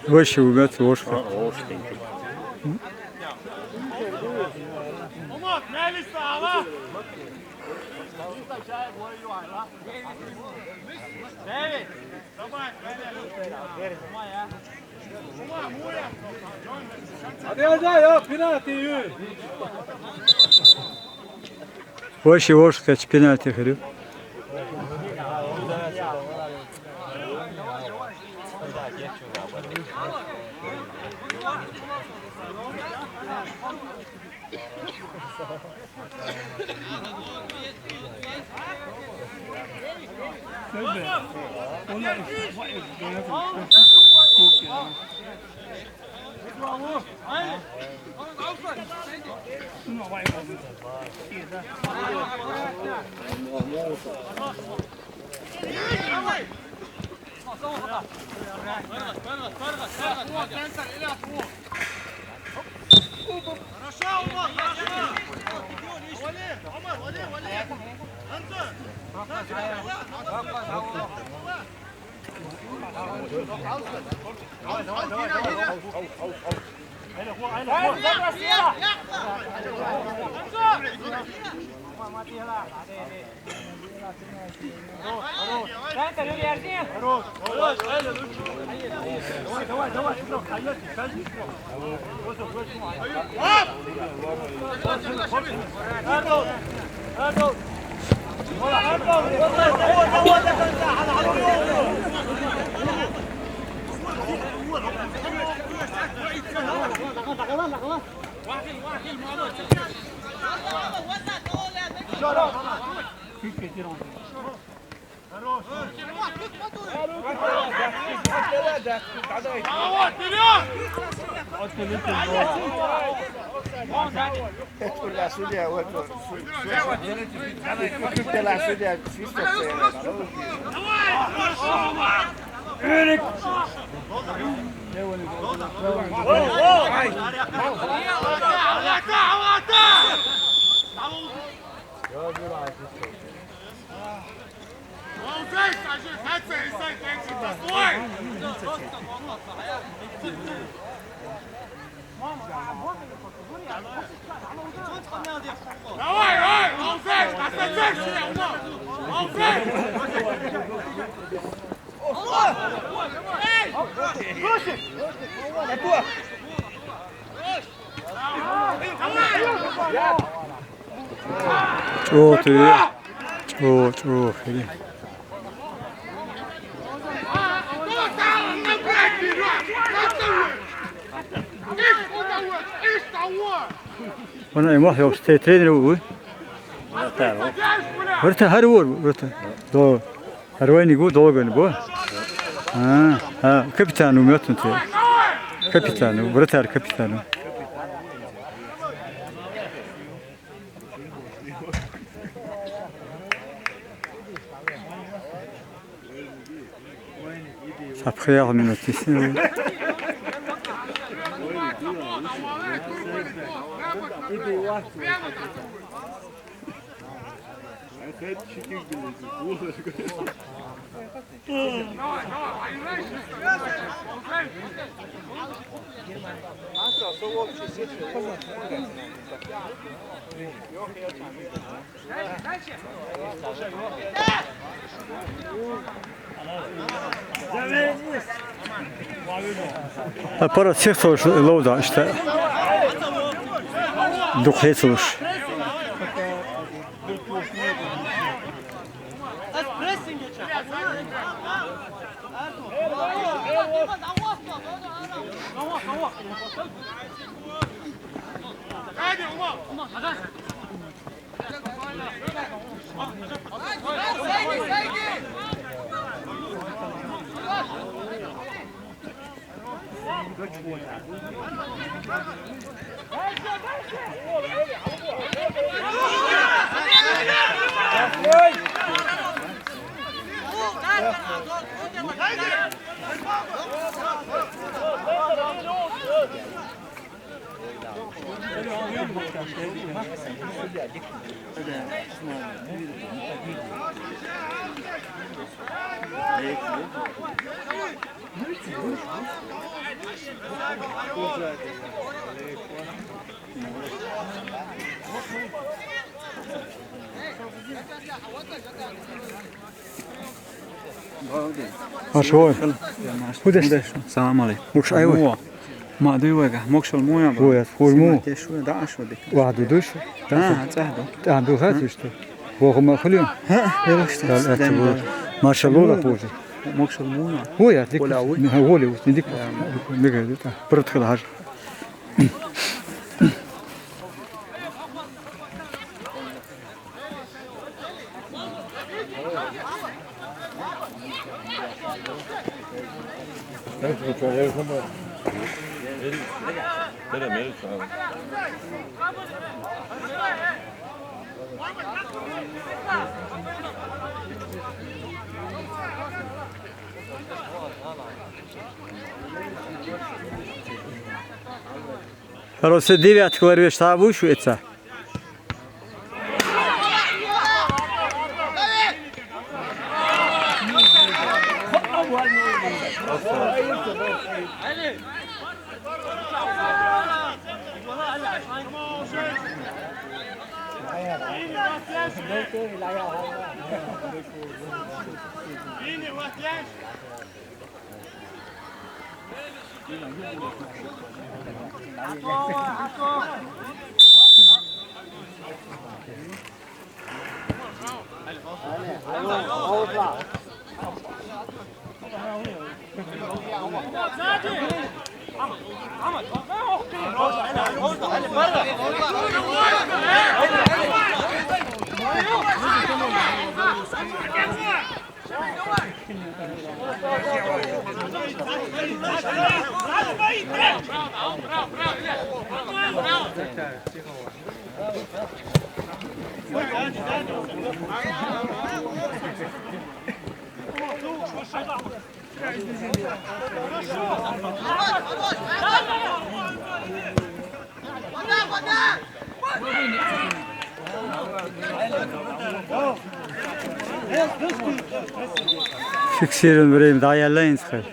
وش هو بيت وش وش كاتش بينالتي خلو خلي وانا ما هو ترينر هو ورته هرور ورته دو هروين يقول دوغن بو كابتن وميوتن تي كابتن ورته كابتن Après, on met notre ici. Para çift loda işte dokuz. شوي ودش السلام عليكم. مش أيوة ما دوّقة مكشل مويا. هو مو شو داعش ودك. واحد ودش تساعده. عنده خاتش هو ما خليهم ما شاء الله لحوجي مكشل مويا. هو يا ديك هو اللي نديك ديك برد كل حاجة Roz se devet kvaruje šta vušu eca. Fikseren vereyim daha yerleyin çıkar.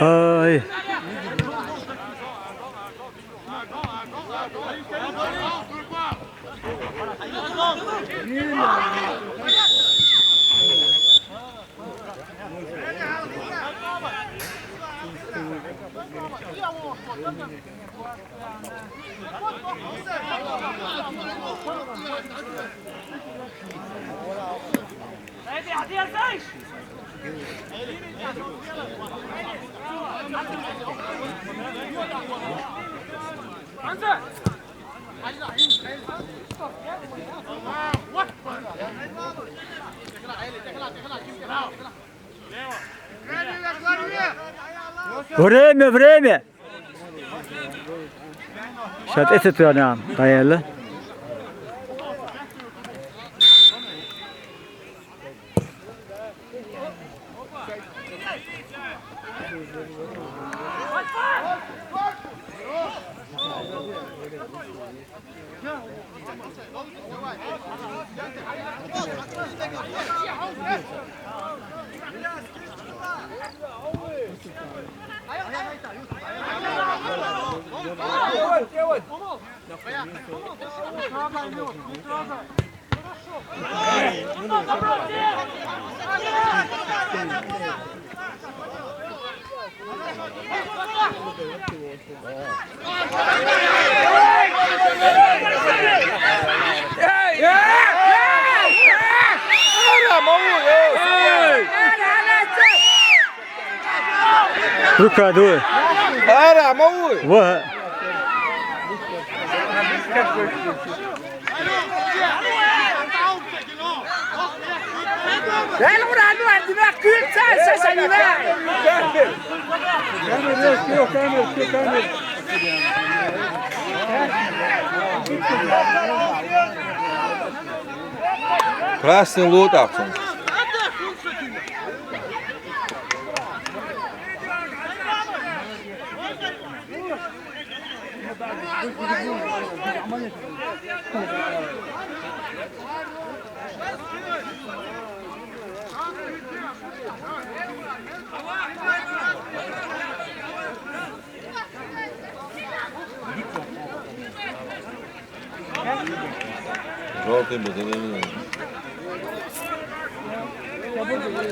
Ay. Время! Сейчас это туда поели. ركع دول هلا موي وه Krasny lutavcom. Žolti bezeli.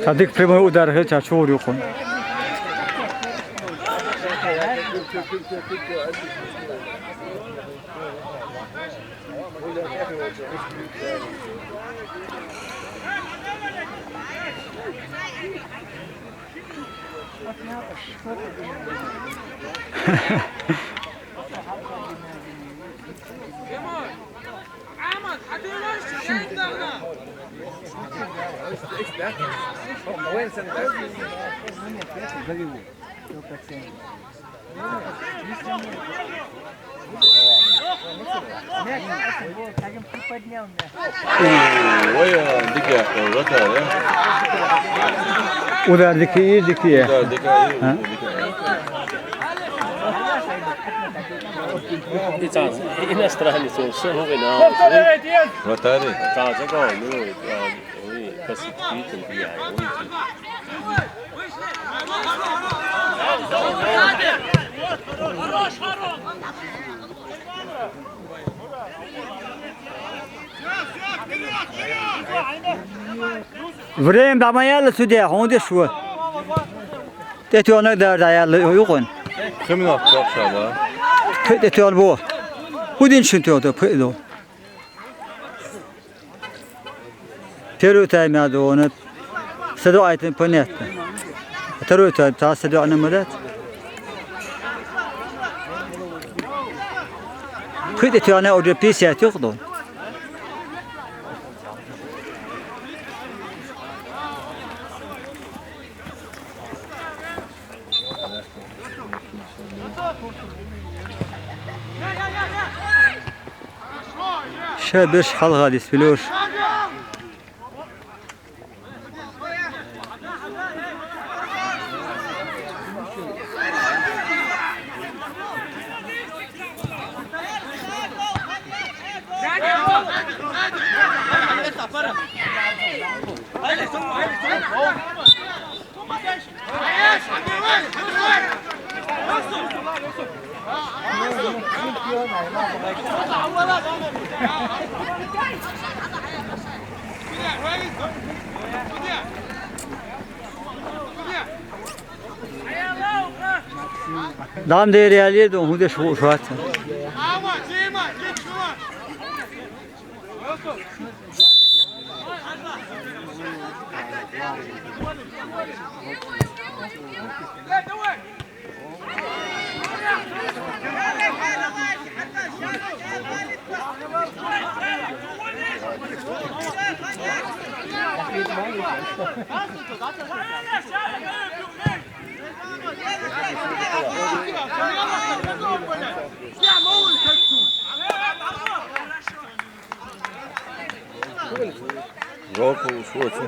صديق prima udar hiç açıyor yok. Ой, дикая, вот это, да? Udardaki iyi dikiye. Да, дикая.你长иностранец, он все виноват. Вратари. Да,这个我可是比较厉害，我Vrem da mayal sude honde şu. Teti ona da dayal yokun. Kimin attı akşama? Teti al bu. Hudin şuntu da pedo. Teru taymada onu sado aytın panet. Teru ta sado anamadat. Teti ona orada pisiyat yoktu. شابش حال غادي سفلوش دام دير يالي دو هو ده شو شوات Жопу, шоці.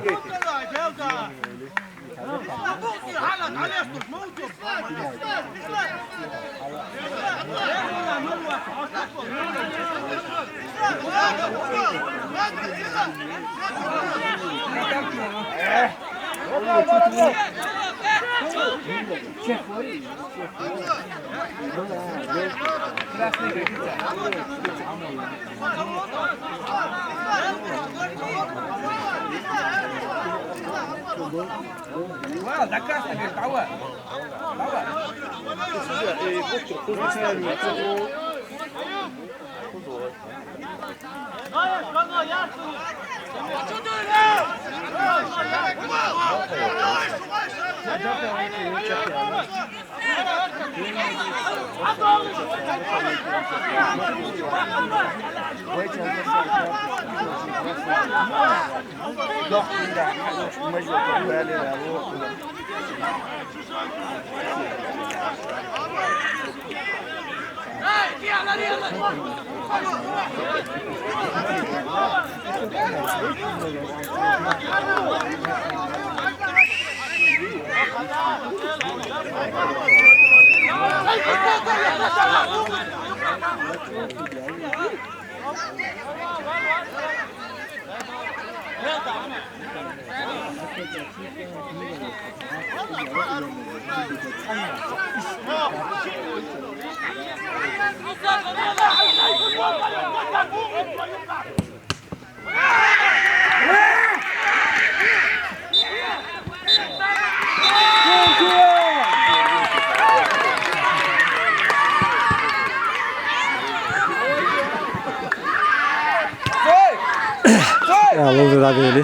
Ja, loze da beli.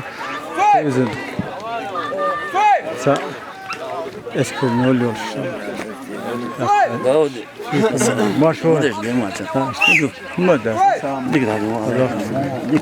Temizin. Sa eski ne oluyor? Maşallah. Değil mi maçı? Ha, işte bu. Madde. Dik tabii.